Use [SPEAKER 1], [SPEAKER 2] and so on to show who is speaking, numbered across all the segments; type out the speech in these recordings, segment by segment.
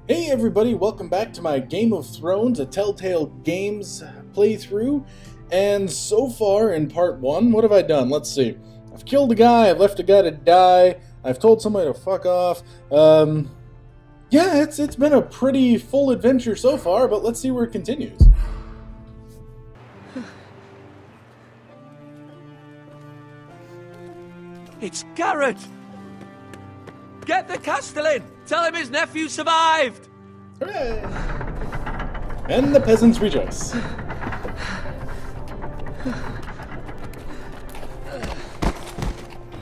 [SPEAKER 1] Hey everybody, welcome back to my Game of Thrones, a Telltale Games playthrough. And so far in part 1, what have I done? Let's see. I've killed a guy, I've left a guy to die, I've told somebody to fuck off. Yeah, it's been a pretty full adventure so far, but let's see where it continues.
[SPEAKER 2] It's Garrett! Get the Castellan! Tell him his nephew survived!
[SPEAKER 1] Hooray! And the peasants rejoice.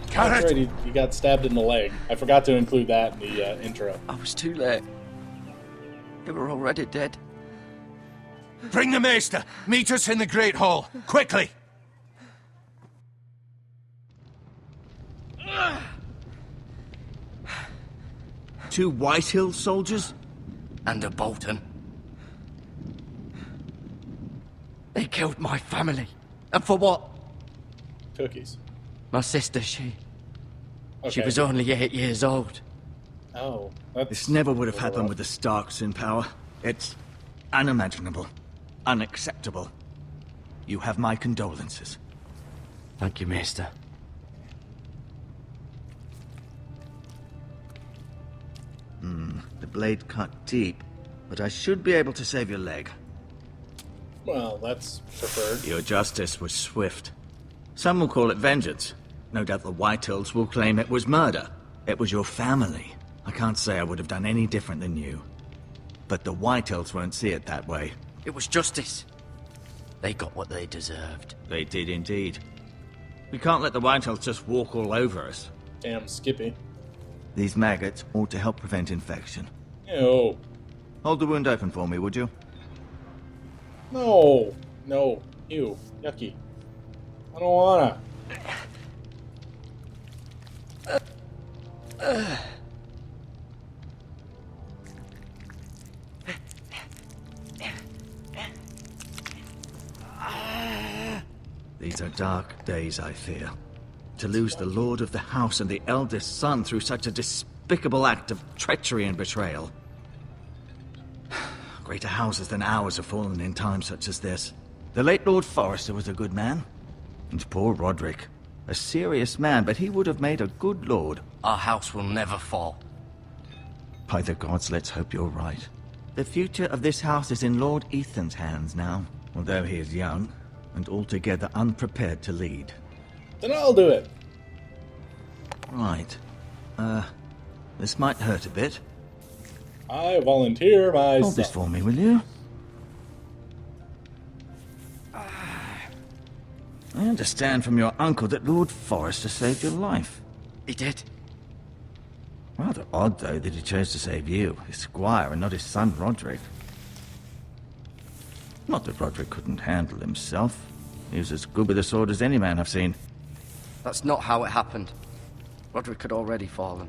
[SPEAKER 1] That's right, he got stabbed in the leg. I forgot to include that in the intro.
[SPEAKER 2] I was too late. They were already dead.
[SPEAKER 3] Bring the maester! Meet us in the Great Hall! Quickly!
[SPEAKER 2] Two Whitehill soldiers? And a Bolton. They killed my family. And for what?
[SPEAKER 1] Cookies.
[SPEAKER 2] My sister, she
[SPEAKER 1] Okay.
[SPEAKER 2] was only 8 years old.
[SPEAKER 1] Oh, that's...
[SPEAKER 4] This never would have happened with the Starks in power. It's unimaginable. Unacceptable. You have my condolences.
[SPEAKER 2] Thank you, Maester.
[SPEAKER 4] The blade cut deep, but I should be able to save your leg.
[SPEAKER 1] Well, that's preferred.
[SPEAKER 4] Your justice was swift. Some will call it vengeance. No doubt the Whitehills will claim it was murder. It was your family. I can't say I would have done any different than you. But the Whitehills won't see it that way.
[SPEAKER 2] It was justice. They got what they deserved.
[SPEAKER 4] They did indeed. We can't let the Whitehills just walk all over us.
[SPEAKER 1] Damn Skippy.
[SPEAKER 4] These maggots ought to help prevent infection.
[SPEAKER 1] Ew.
[SPEAKER 4] Hold the wound open for me, would you?
[SPEAKER 1] No. No. Ew. Yucky. I don't wanna.
[SPEAKER 4] These are dark days, I fear. To lose the lord of the house and the eldest son through such a despicable act of treachery and betrayal. Greater houses than ours have fallen in times such as this. The late Lord Forrester was a good man. And poor Roderick. A serious man, but he would have made a good lord.
[SPEAKER 2] Our house will never fall.
[SPEAKER 4] By the gods, let's hope you're right. The future of this house is in Lord Ethan's hands now, although he is young and altogether unprepared to lead.
[SPEAKER 1] Then I'll do it.
[SPEAKER 4] Right. This might hurt a bit.
[SPEAKER 1] I volunteer myself.
[SPEAKER 4] Hold this for me, will you? I understand from your uncle that Lord Forrester saved your life.
[SPEAKER 2] He did.
[SPEAKER 4] Rather odd, though, that he chose to save you, his squire, and not his son Roderick. Not that Roderick couldn't handle himself. He was as good with a sword as any man I've seen.
[SPEAKER 2] That's not how it happened. Roderick had already fallen.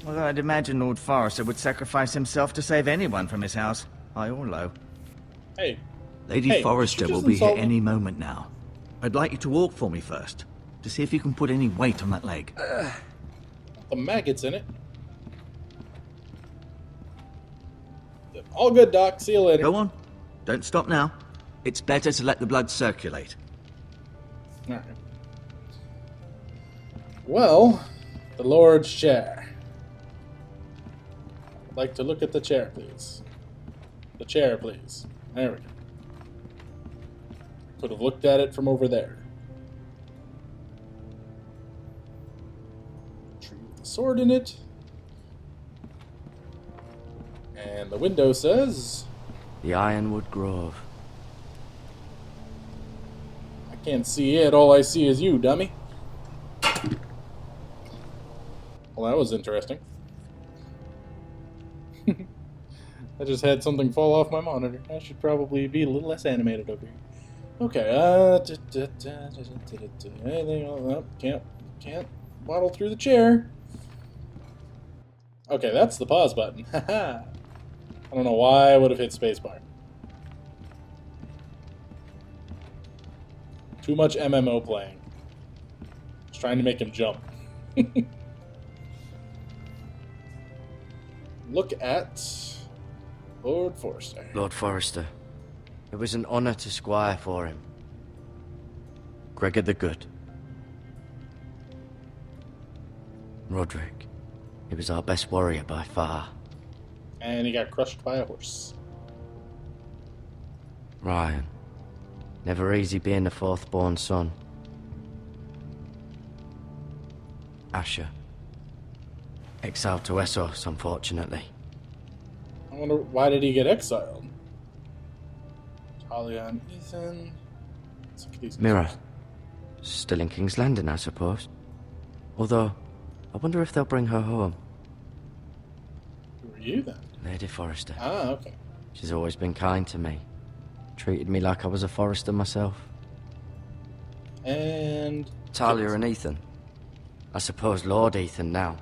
[SPEAKER 4] Although I'd imagine Lord Forrester would sacrifice himself to save anyone from his house, high or low.
[SPEAKER 1] Hey.
[SPEAKER 4] Lady
[SPEAKER 1] Hey,
[SPEAKER 4] Forrester
[SPEAKER 1] she
[SPEAKER 4] will
[SPEAKER 1] just
[SPEAKER 4] be here
[SPEAKER 1] insulted-
[SPEAKER 4] any moment now. I'd like you to walk for me first, to see if you can put any weight on that leg.
[SPEAKER 1] The maggots in it. All good, Doc. See you later.
[SPEAKER 4] Go on. Don't stop now. It's better to let the blood circulate.
[SPEAKER 1] Alright. Well, the Lord's chair. I'd like to look at the chair, please. The chair, please. There we go. Could have looked at it from over there. Tree with a sword in it. And the window says...
[SPEAKER 2] The Ironwood Grove.
[SPEAKER 1] I can't see it. All I see is you, dummy. Well, that was interesting. I just had something fall off my monitor. I should probably be a little less animated over here. Okay, anything else? Can't waddle through the chair. Okay, that's the pause button. Haha. I don't know why I would have hit spacebar. Too much MMO playing. Just trying to make him jump. look at Lord Forrester.
[SPEAKER 5] Lord Forrester. It was an honor to squire for him. Gregor the Good. Roderick. He was our best warrior by far.
[SPEAKER 1] And he got crushed by a horse.
[SPEAKER 5] Ryan. Never easy being the fourth-born son. Asher. Exiled to Westeros, unfortunately.
[SPEAKER 1] I wonder, why did he get exiled? Talia and Ethan. Let's look at these
[SPEAKER 5] Mira.
[SPEAKER 1] guys.
[SPEAKER 5] Still in King's Landing, I suppose. Although, I wonder if they'll bring her home.
[SPEAKER 1] Who are you then?
[SPEAKER 5] Lady Forrester.
[SPEAKER 1] Ah, okay.
[SPEAKER 5] She's always been kind to me. Treated me like I was a Forrester myself.
[SPEAKER 1] And
[SPEAKER 5] Talia and Ethan. I suppose Lord Ethan now.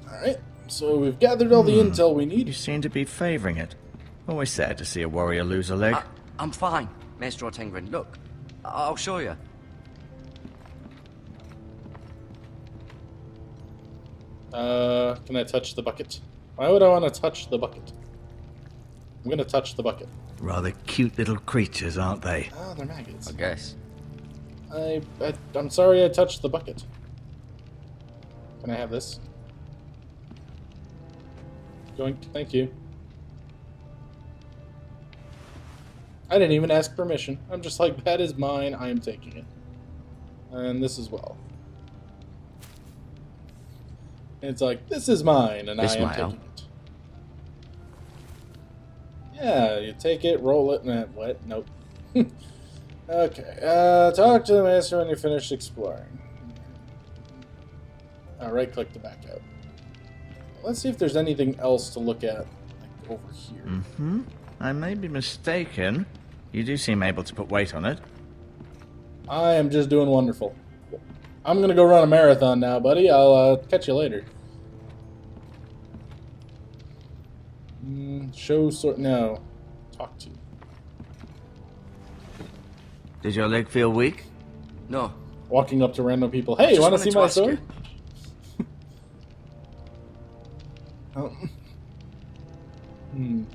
[SPEAKER 1] Alright, so we've gathered all the intel we
[SPEAKER 4] You
[SPEAKER 1] need.
[SPEAKER 4] seem to be favoring it. Always sad to see a warrior lose a leg.
[SPEAKER 5] I'm fine, Maestro Tengrin. Look, I'll show you.
[SPEAKER 1] Can I touch the bucket? Why would I want to touch the bucket? I'm gonna touch the bucket.
[SPEAKER 4] Rather cute little creatures, aren't they?
[SPEAKER 1] Ah, they're maggots.
[SPEAKER 5] I guess.
[SPEAKER 1] I'm sorry I touched the bucket. Can I have this? Thank you. I didn't even ask permission. I'm just like, that is mine, I am taking it. And this as well. And it's like, this is mine, and
[SPEAKER 5] This
[SPEAKER 1] I am
[SPEAKER 5] mile.
[SPEAKER 1] taking it. Yeah, you take it, roll it, and what? Nope. Okay, talk to the master when you're finished exploring. Right-click to back out. Let's see if there's anything else to look at, like, over here.
[SPEAKER 4] Mm-hmm. I may be mistaken. You do seem able to put weight on it.
[SPEAKER 1] I am just doing wonderful. I'm gonna go run a marathon now, buddy. I'll catch you later. No. Talk to.
[SPEAKER 4] Did your leg feel weak?
[SPEAKER 5] No.
[SPEAKER 1] Walking up to random people. Hey, you
[SPEAKER 5] Just
[SPEAKER 1] want to
[SPEAKER 5] wanted
[SPEAKER 1] see
[SPEAKER 5] to
[SPEAKER 1] my
[SPEAKER 5] ask
[SPEAKER 1] sword?
[SPEAKER 5] you.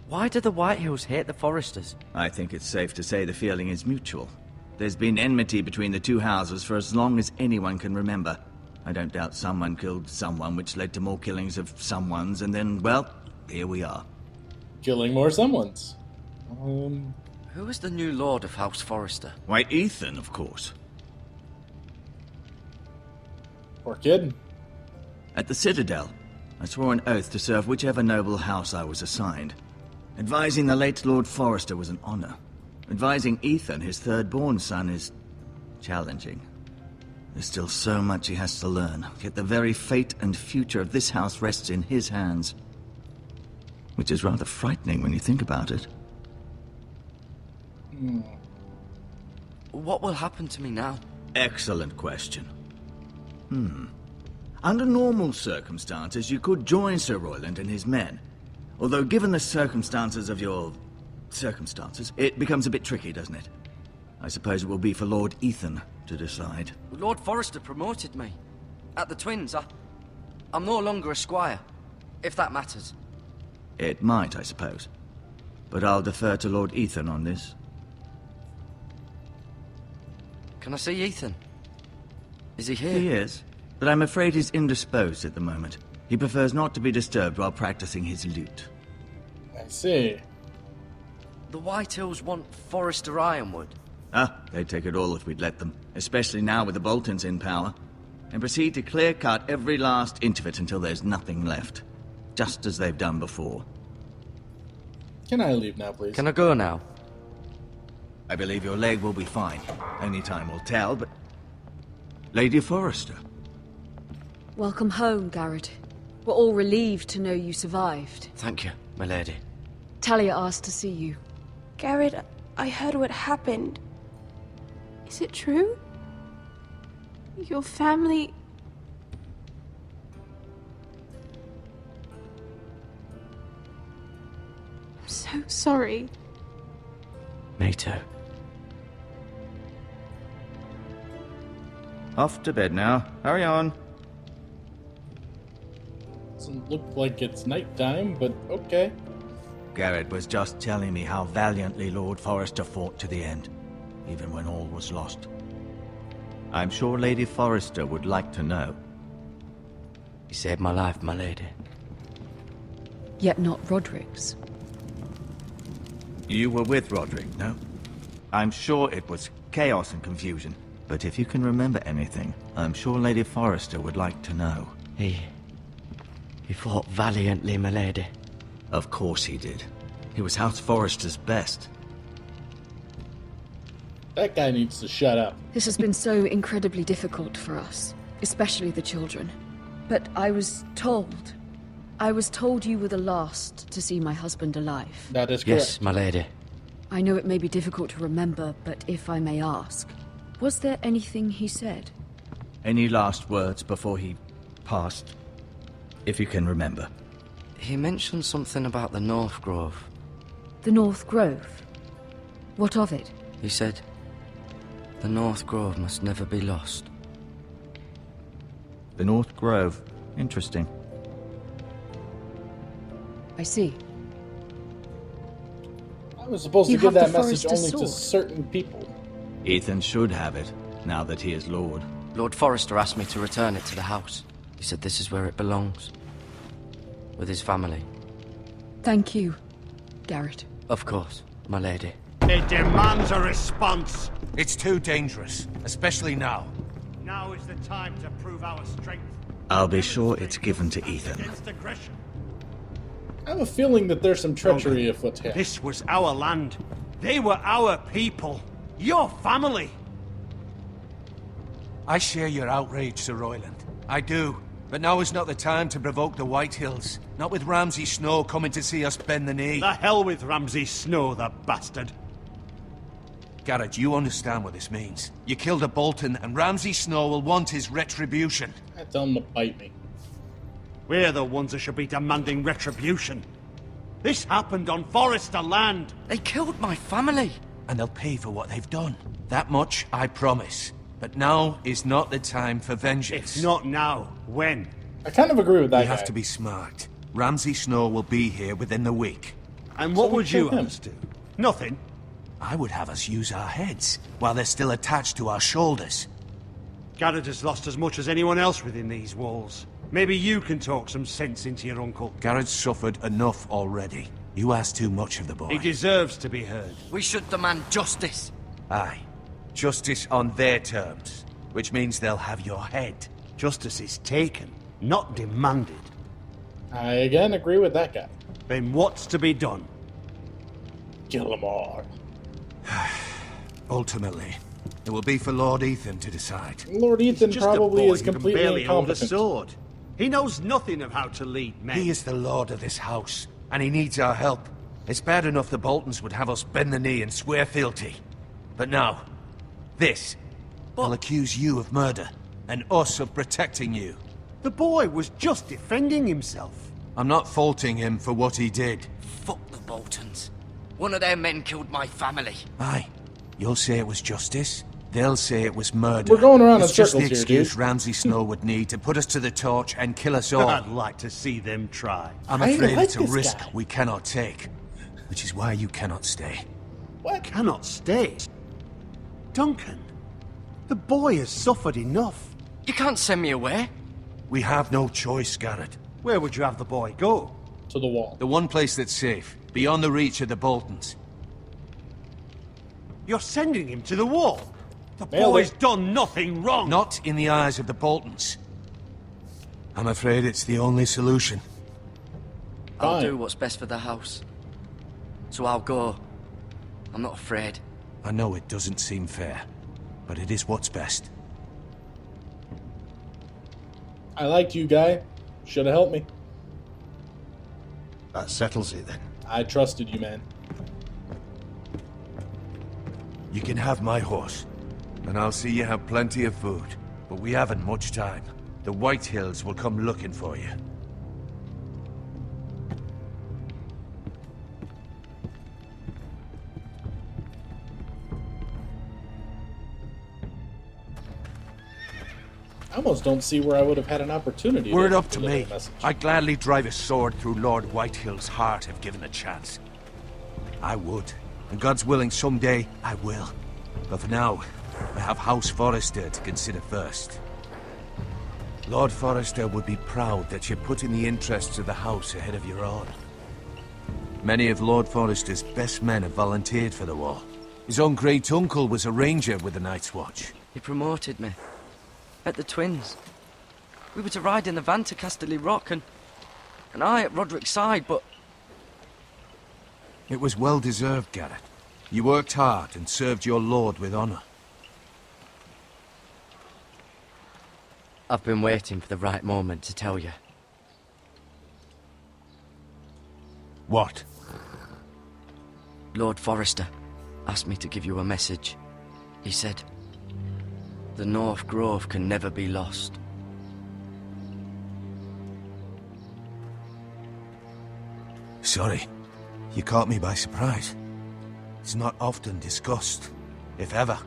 [SPEAKER 5] Why do the Whitehills hate the Forresters?
[SPEAKER 4] I think it's safe to say the feeling is mutual. There's been enmity between the two houses for as long as anyone can remember. I don't doubt someone killed someone, which led to more killings of someones, and then, well, here we are.
[SPEAKER 1] Killing more someones.
[SPEAKER 5] Who is the new Lord of House Forrester?
[SPEAKER 4] Why, Ethan, of course.
[SPEAKER 1] Poor kid.
[SPEAKER 4] At the Citadel, I swore an oath to serve whichever noble house I was assigned. Advising the late Lord Forrester was an honor. Advising Ethan, his third-born son, is challenging. There's still so much he has to learn, yet the very fate and future of this house rests in his hands. Which is rather frightening when you think about it.
[SPEAKER 5] What will happen to me now?
[SPEAKER 4] Excellent question. Under normal circumstances, you could join Sir Royland and his men. Although given the circumstances of your circumstances, it becomes a bit tricky, doesn't it? I suppose it will be for Lord Ethan to decide.
[SPEAKER 5] Lord Forrester promoted me. At the Twins, I'm no longer a squire, if that matters.
[SPEAKER 4] It might, I suppose. But I'll defer to Lord Ethan on this.
[SPEAKER 5] Can I see Ethan? Is he here?
[SPEAKER 4] He is, but I'm afraid he's indisposed at the moment. He prefers not to be disturbed while practicing his lute.
[SPEAKER 1] I see.
[SPEAKER 5] The Whitehills want Forrester Ironwood.
[SPEAKER 4] They'd take it all if we'd let them, especially now with the Boltons in power, and proceed to clear-cut every last inch of it until there's nothing left, just as they've done before.
[SPEAKER 1] Can I leave now, please?
[SPEAKER 5] Can I go now?
[SPEAKER 4] I believe your leg will be fine. Only time will tell, but... Lady Forrester.
[SPEAKER 6] Welcome home, Garrett. We're all relieved to know you survived.
[SPEAKER 5] Thank you, my lady.
[SPEAKER 6] Talia asked to see you.
[SPEAKER 7] Garrett, I heard what happened. Is it true? Your family... I'm so sorry.
[SPEAKER 5] Me too.
[SPEAKER 4] Off to bed now. Hurry on.
[SPEAKER 1] Doesn't look like it's nighttime, but okay.
[SPEAKER 4] Garrett was just telling me how valiantly Lord Forrester fought to the end, even when all was lost. I'm sure Lady Forrester would like to know.
[SPEAKER 5] You saved my life, my lady.
[SPEAKER 6] Yet not Roderick's.
[SPEAKER 4] You were with Roderick, no? I'm sure it was chaos and confusion, but if you can remember anything, I'm sure Lady Forrester would like to know.
[SPEAKER 5] He fought valiantly, my lady.
[SPEAKER 4] Of course he did. He was House Forrester's best.
[SPEAKER 1] That guy needs to shut up.
[SPEAKER 6] This has been so incredibly difficult for us, especially the children. But I was told you were the last to see my husband alive.
[SPEAKER 1] That is correct.
[SPEAKER 5] Yes, my lady.
[SPEAKER 6] I know it may be difficult to remember, but if I may ask, was there anything he said?
[SPEAKER 4] Any last words before he passed? If you can remember.
[SPEAKER 5] He mentioned something about the North Grove.
[SPEAKER 6] The North Grove? What of it?
[SPEAKER 5] He said, the North Grove must never be lost.
[SPEAKER 4] The North Grove. Interesting.
[SPEAKER 6] I see.
[SPEAKER 1] I was supposed
[SPEAKER 6] You
[SPEAKER 1] to give
[SPEAKER 6] have
[SPEAKER 1] that
[SPEAKER 6] the
[SPEAKER 1] message
[SPEAKER 6] Forrester's
[SPEAKER 1] only to
[SPEAKER 6] sword.
[SPEAKER 1] certain people.
[SPEAKER 4] Ethan should have it, now that he is Lord.
[SPEAKER 5] Lord Forrester asked me to return it to the house. He said this is where it belongs. With his family.
[SPEAKER 6] Thank you, Garrett.
[SPEAKER 5] Of course, my lady.
[SPEAKER 8] It demands a response.
[SPEAKER 3] It's too dangerous, especially now.
[SPEAKER 8] Now is the time to prove our strength.
[SPEAKER 4] I'll be sure it's given to Ethan.
[SPEAKER 8] Against aggression.
[SPEAKER 1] I have a feeling that there's some treachery afoot here.
[SPEAKER 8] This was our land. They were our people. Your family.
[SPEAKER 3] I share your outrage, Sir Royland. I do. But now is not the time to provoke the White Hills. Not with Ramsay Snow coming to see us bend the knee.
[SPEAKER 8] The hell with Ramsay Snow, the bastard.
[SPEAKER 3] Garrett, you understand what this means. You killed a Bolton, and Ramsay Snow will want his retribution.
[SPEAKER 1] I tell him to bite me.
[SPEAKER 8] We're the ones that should be demanding retribution. This happened on Forrester land.
[SPEAKER 5] They killed my family.
[SPEAKER 3] And they'll pay for what they've done. That much I promise. But now is not the time for vengeance.
[SPEAKER 8] It's not now. When?
[SPEAKER 1] I kind of agree with that
[SPEAKER 3] You
[SPEAKER 1] guy.
[SPEAKER 3] have to be smart. Ramsay Snow will be here within the week.
[SPEAKER 8] And what
[SPEAKER 1] So we
[SPEAKER 8] would you
[SPEAKER 1] kill him.
[SPEAKER 8] have us do? Nothing.
[SPEAKER 3] I would have us use our heads, while they're still attached to our shoulders.
[SPEAKER 8] Garrett has lost as much as anyone else within these walls. Maybe you can talk some sense into your uncle.
[SPEAKER 3] Garrett's suffered enough already. You ask too much of the boy.
[SPEAKER 8] He deserves to be heard.
[SPEAKER 5] We should demand justice.
[SPEAKER 3] Aye. Justice on their terms, which means they'll have your head.
[SPEAKER 8] Justice is taken, not demanded.
[SPEAKER 1] I again agree with that guy.
[SPEAKER 8] Then what's to be done?
[SPEAKER 1] Kill them all.
[SPEAKER 3] Ultimately, it will be for Lord Ethan to decide.
[SPEAKER 1] Lord Ethan
[SPEAKER 8] Just
[SPEAKER 1] probably
[SPEAKER 8] a boy
[SPEAKER 1] is
[SPEAKER 8] who can
[SPEAKER 1] completely
[SPEAKER 8] barely hold a
[SPEAKER 1] incompetent.
[SPEAKER 8] sword. He knows nothing of how to lead men.
[SPEAKER 3] He is the lord of this house, and he needs our help. It's bad enough the Boltons would have us bend the knee and swear fealty. But now, this. They'll accuse you of murder, and us of protecting you.
[SPEAKER 8] The boy was just defending himself.
[SPEAKER 3] I'm not faulting him for what he did.
[SPEAKER 5] Fuck the Boltons. One of their men killed my family.
[SPEAKER 3] Aye. You'll say it was justice. They'll say it was murder.
[SPEAKER 1] We're going around in
[SPEAKER 3] it's just the
[SPEAKER 1] circles here,
[SPEAKER 3] excuse
[SPEAKER 1] dude.
[SPEAKER 3] Ramsay Snow would need to put us to the torch and kill us all.
[SPEAKER 8] I'd like to see them try.
[SPEAKER 3] I'm
[SPEAKER 1] I
[SPEAKER 3] afraid
[SPEAKER 1] like
[SPEAKER 3] it's a
[SPEAKER 1] this
[SPEAKER 3] risk
[SPEAKER 1] guy.
[SPEAKER 3] we cannot take. Which is why you cannot stay.
[SPEAKER 1] What?
[SPEAKER 8] Cannot stay. Duncan, the boy has suffered enough.
[SPEAKER 5] You can't send me away.
[SPEAKER 3] We have no choice, Garrett.
[SPEAKER 8] Where would you have the boy go?
[SPEAKER 1] To the wall.
[SPEAKER 3] The one place that's safe, beyond the reach of the Boltons.
[SPEAKER 8] You're sending him to the wall. The
[SPEAKER 1] Nailed
[SPEAKER 8] boy's
[SPEAKER 1] it.
[SPEAKER 8] done nothing wrong.
[SPEAKER 3] Not in the eyes of the Boltons. I'm afraid it's the only solution.
[SPEAKER 5] I'll
[SPEAKER 1] Fine.
[SPEAKER 5] do what's best for the house. So I'll go. I'm not afraid.
[SPEAKER 3] I know it doesn't seem fair, but it is what's best.
[SPEAKER 1] I liked you, guy. Should have helped me.
[SPEAKER 9] That settles it then.
[SPEAKER 1] I trusted you, man.
[SPEAKER 3] You can have my horse, and I'll see you have plenty of food. But we haven't much time. The White Hills will come looking for you.
[SPEAKER 1] I almost don't see where I would have had an opportunity.
[SPEAKER 3] Were it up to
[SPEAKER 1] deliver
[SPEAKER 3] me,
[SPEAKER 1] a message.
[SPEAKER 3] I'd gladly drive a sword through Lord Whitehill's heart if given a chance. I would. And God's willing, someday I will. But for now, I have House Forrester to consider first. Lord Forrester would be proud that you're putting the interests of the house ahead of your own. Many of Lord Forrester's best men have volunteered for the war. His own great-uncle was a ranger with the Night's Watch.
[SPEAKER 5] He promoted me. At the Twins. We were to ride in the van to Casterly Rock, and I at Roderick's side, but...
[SPEAKER 3] It was well-deserved, Garrett. You worked hard and served your lord with honor.
[SPEAKER 5] I've been waiting for the right moment to tell you.
[SPEAKER 3] What?
[SPEAKER 5] Lord Forrester asked me to give you a message. He said, the North Grove can never be lost.
[SPEAKER 3] Sorry. You caught me by surprise. It's not often discussed, if ever.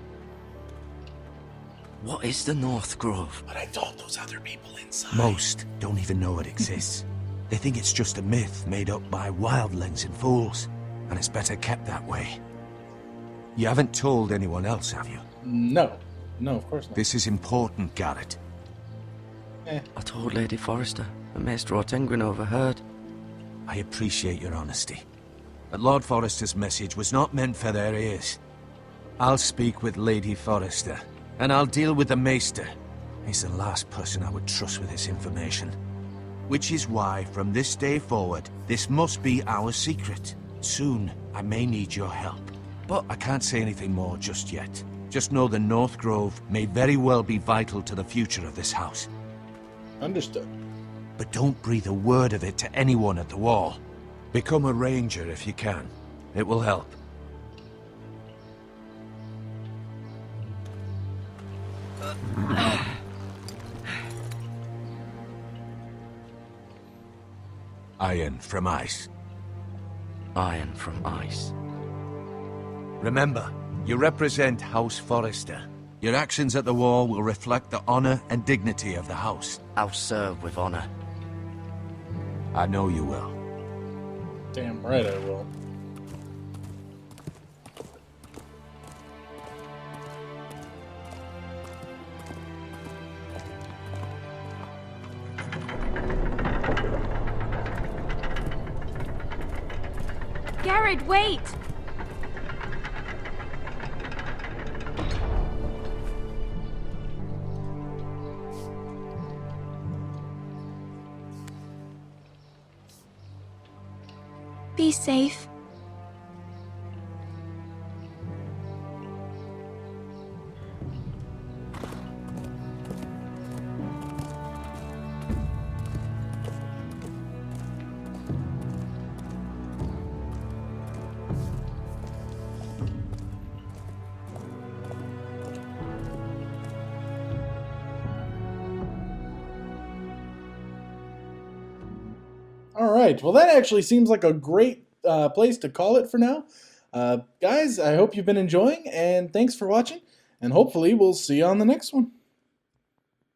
[SPEAKER 5] What is the North Grove?
[SPEAKER 1] But I told those other people inside.
[SPEAKER 3] Most don't even know it exists. They think it's just a myth made up by wildlings and fools, and it's better kept that way. You haven't told anyone else, have you?
[SPEAKER 1] No. No, of course not.
[SPEAKER 3] This is important, Garrett.
[SPEAKER 5] I told Lady Forrester, and Maester Ortengryn overheard.
[SPEAKER 3] I appreciate your honesty. But Lord Forrester's message was not meant for their ears. I'll speak with Lady Forrester, and I'll deal with the Maester. He's the last person I would trust with this information. Which is why, from this day forward, this must be our secret. Soon, I may need your help. But I can't say anything more just yet. Just know the North Grove may very well be vital to the future of this house.
[SPEAKER 1] Understood.
[SPEAKER 3] But don't breathe a word of it to anyone at the wall. Become a ranger if you can. It will help. Iron from ice.
[SPEAKER 5] Iron from ice.
[SPEAKER 3] Remember, you represent House Forrester. Your actions at the war will reflect the honor and dignity of the house.
[SPEAKER 5] I'll serve with honor.
[SPEAKER 3] I know you will.
[SPEAKER 1] Damn right I will.
[SPEAKER 7] Garrett, wait! Be safe.
[SPEAKER 1] All right. Well, that actually seems like a great place to call it for now. Guys, I hope you've been enjoying, and thanks for watching, and hopefully we'll see you on the next one.